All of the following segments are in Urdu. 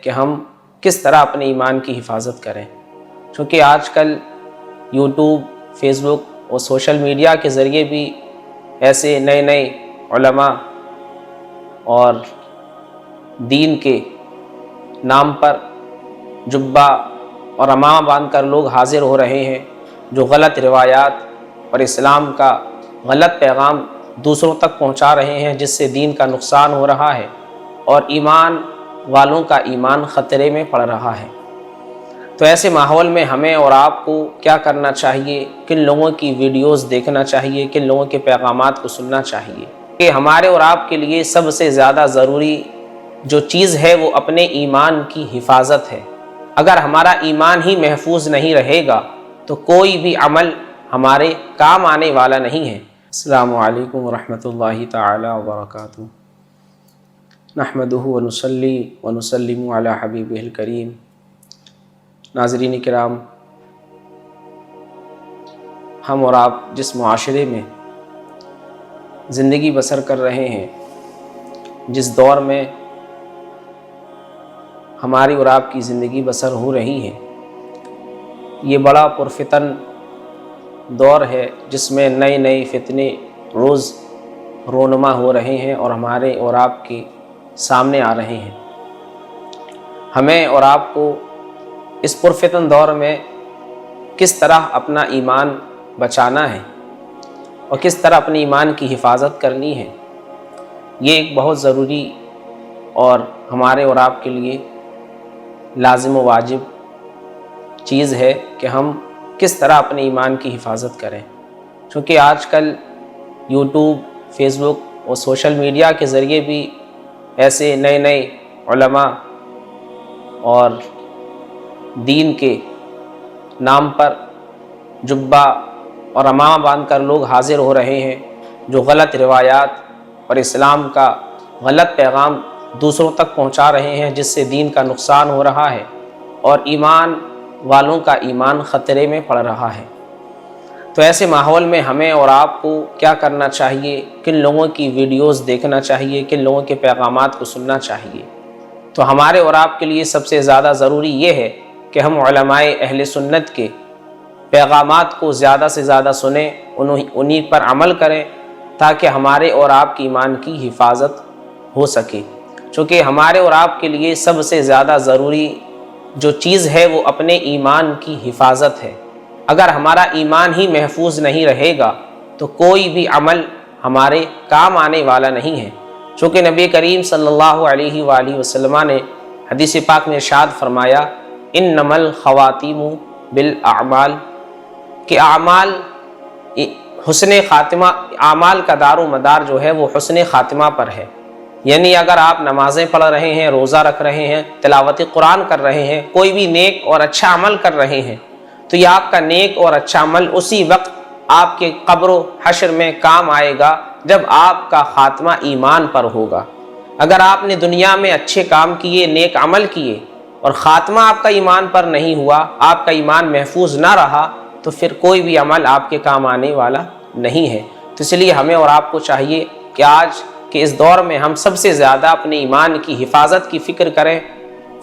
کہ ہم کس طرح اپنے ایمان کی حفاظت کریں، چونکہ آج کل یوٹیوب، فیس بک اور سوشل میڈیا کے ذریعے بھی ایسے نئے نئے علماء اور دین کے نام پر جبہ اور امامہ باندھ کر لوگ حاضر ہو رہے ہیں، جو غلط روایات اور اسلام کا غلط پیغام دوسروں تک پہنچا رہے ہیں، جس سے دین کا نقصان ہو رہا ہے اور ایمان والوں کا ایمان خطرے میں پڑ رہا ہے۔ تو ایسے ماحول میں ہمیں اور آپ کو کیا کرنا چاہیے، کن لوگوں کی ویڈیوز دیکھنا چاہیے، کن لوگوں کے پیغامات کو سننا چاہیے کہ ہمارے اور آپ کے لیے سب سے زیادہ ضروری جو چیز ہے وہ اپنے ایمان کی حفاظت ہے۔ اگر ہمارا ایمان ہی محفوظ نہیں رہے گا تو کوئی بھی عمل ہمارے کام آنے والا نہیں ہے۔ السلام علیکم ورحمۃ اللہ تعالی وبرکاتہ۔ نحمدہ ونصلی ونسلم علی حبیبہ الکریم۔ ناظرین کرام، ہم اور آپ جس معاشرے میں زندگی بسر کر رہے ہیں، جس دور میں ہماری اور آپ کی زندگی بسر ہو رہی ہے، یہ بڑا پرفتن دور ہے، جس میں نئے نئے فتنے روز رونما ہو رہے ہیں اور ہمارے اور آپ کے سامنے آ رہے ہیں۔ ہمیں اور آپ کو اس پرفتن دور میں کس طرح اپنا ایمان بچانا ہے اور کس طرح اپنے ایمان کی حفاظت کرنی ہے، یہ ایک بہت ضروری اور ہمارے اور آپ کے لیے لازم و واجب چیز ہے کہ ہم کس طرح اپنے ایمان کی حفاظت کریں، چونکہ آج کل یوٹیوب، فیس بک اور سوشل میڈیا کے ذریعے بھی ایسے نئے نئے علماء اور دین کے نام پر جبہ اور امامہ باندھ کر لوگ حاضر ہو رہے ہیں، جو غلط روایات اور اسلام کا غلط پیغام دوسروں تک پہنچا رہے ہیں، جس سے دین کا نقصان ہو رہا ہے اور ایمان والوں کا ایمان خطرے میں پڑ رہا ہے۔ تو ایسے ماحول میں ہمیں اور آپ کو کیا کرنا چاہیے، کن لوگوں کی ویڈیوز دیکھنا چاہیے، کن لوگوں کے پیغامات کو سننا چاہیے۔ تو ہمارے اور آپ کے لیے سب سے زیادہ ضروری یہ ہے کہ ہم علماء اہل سنت کے پیغامات کو زیادہ سے زیادہ سنیں، انہی پر عمل کریں، تاکہ ہمارے اور آپ کی ایمان کی حفاظت ہو سکے، چونکہ ہمارے اور آپ کے لیے سب سے زیادہ ضروری جو چیز ہے وہ اپنے ایمان کی حفاظت ہے۔ اگر ہمارا ایمان ہی محفوظ نہیں رہے گا تو کوئی بھی عمل ہمارے کام آنے والا نہیں ہے، چونکہ نبی کریم صلی اللہ علیہ وآلہ وسلم نے حدیث پاک میں ارشاد فرمایا، انما الخواتیم بالاعمال، کہ اعمال حسن خاتمہ، اعمال کا دار و مدار جو ہے وہ حسن خاتمہ پر ہے۔ یعنی اگر آپ نمازیں پڑھ رہے ہیں، روزہ رکھ رہے ہیں، تلاوت قرآن کر رہے ہیں، کوئی بھی نیک اور اچھا عمل کر رہے ہیں، تو یہ آپ کا نیک اور اچھا عمل اسی وقت آپ کے قبر و حشر میں کام آئے گا جب آپ کا خاتمہ ایمان پر ہوگا۔ اگر آپ نے دنیا میں اچھے کام کیے، نیک عمل کیے اور خاتمہ آپ کا ایمان پر نہیں ہوا، آپ کا ایمان محفوظ نہ رہا، تو پھر کوئی بھی عمل آپ کے کام آنے والا نہیں ہے۔ تو اس لیے ہمیں اور آپ کو چاہیے کہ آج کہ اس دور میں ہم سب سے زیادہ اپنے ایمان کی حفاظت کی فکر کریں،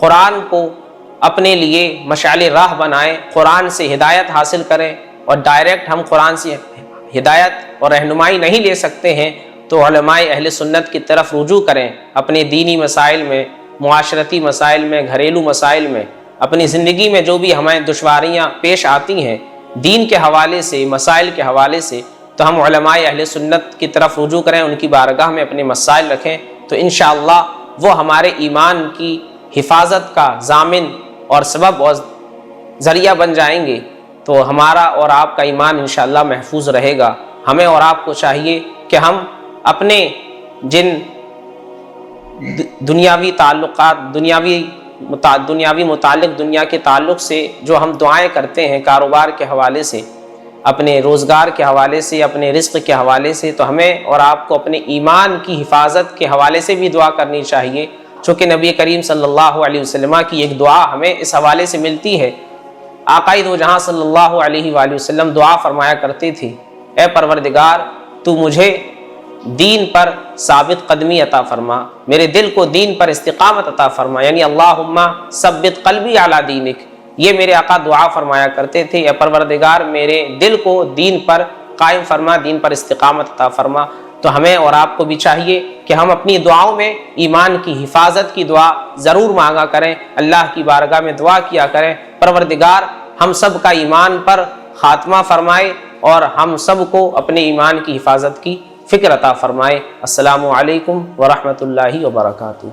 قرآن کو اپنے لیے مشعل راہ بنائیں، قرآن سے ہدایت حاصل کریں، اور ڈائریکٹ ہم قرآن سے ہدایت اور رہنمائی نہیں لے سکتے ہیں تو علماء اہل سنت کی طرف رجوع کریں، اپنے دینی مسائل میں، معاشرتی مسائل میں، گھریلو مسائل میں، اپنی زندگی میں جو بھی ہمیں دشواریاں پیش آتی ہیں دین کے حوالے سے، مسائل کے حوالے سے، تو ہم علماء اہل سنت کی طرف رجوع کریں، ان کی بارگاہ میں اپنے مسائل رکھیں، تو انشاءاللہ وہ ہمارے ایمان کی حفاظت کا ضامن اور سبب اور ذریعہ بن جائیں گے، تو ہمارا اور آپ کا ایمان انشاءاللہ محفوظ رہے گا۔ ہمیں اور آپ کو چاہیے کہ ہم اپنے جن دنیاوی تعلقات، دنیاوی متعلق، دنیا کے تعلق سے جو ہم دعائیں کرتے ہیں، کاروبار کے حوالے سے، اپنے روزگار کے حوالے سے، اپنے رزق کے حوالے سے، تو ہمیں اور آپ کو اپنے ایمان کی حفاظت کے حوالے سے بھی دعا کرنی چاہیے، چونکہ نبی کریم صلی اللہ علیہ وسلم کی ایک دعا ہمیں اس حوالے سے ملتی ہے۔ آقا دو جہاں صلی اللہ علیہ وآلہ وسلم دعا فرمایا کرتے تھے، اے پروردگار، تو مجھے دین پر ثابت قدمی عطا فرما، میرے دل کو دین پر استقامت عطا فرما، یعنی اللہم ثبت قلبی علی دینک، یہ میرے آقا دعا فرمایا کرتے تھے، اے پروردگار میرے دل کو دین پر قائم فرما، دین پر استقامت عطا فرما۔ تو ہمیں اور آپ کو بھی چاہیے کہ ہم اپنی دعاؤں میں ایمان کی حفاظت کی دعا ضرور مانگا کریں، اللہ کی بارگاہ میں دعا کیا کریں، پروردگار ہم سب کا ایمان پر خاتمہ فرمائے اور ہم سب کو اپنے ایمان کی حفاظت کی فکر عطا فرمائے۔ السلام علیکم ورحمۃ اللہ وبرکاتہ۔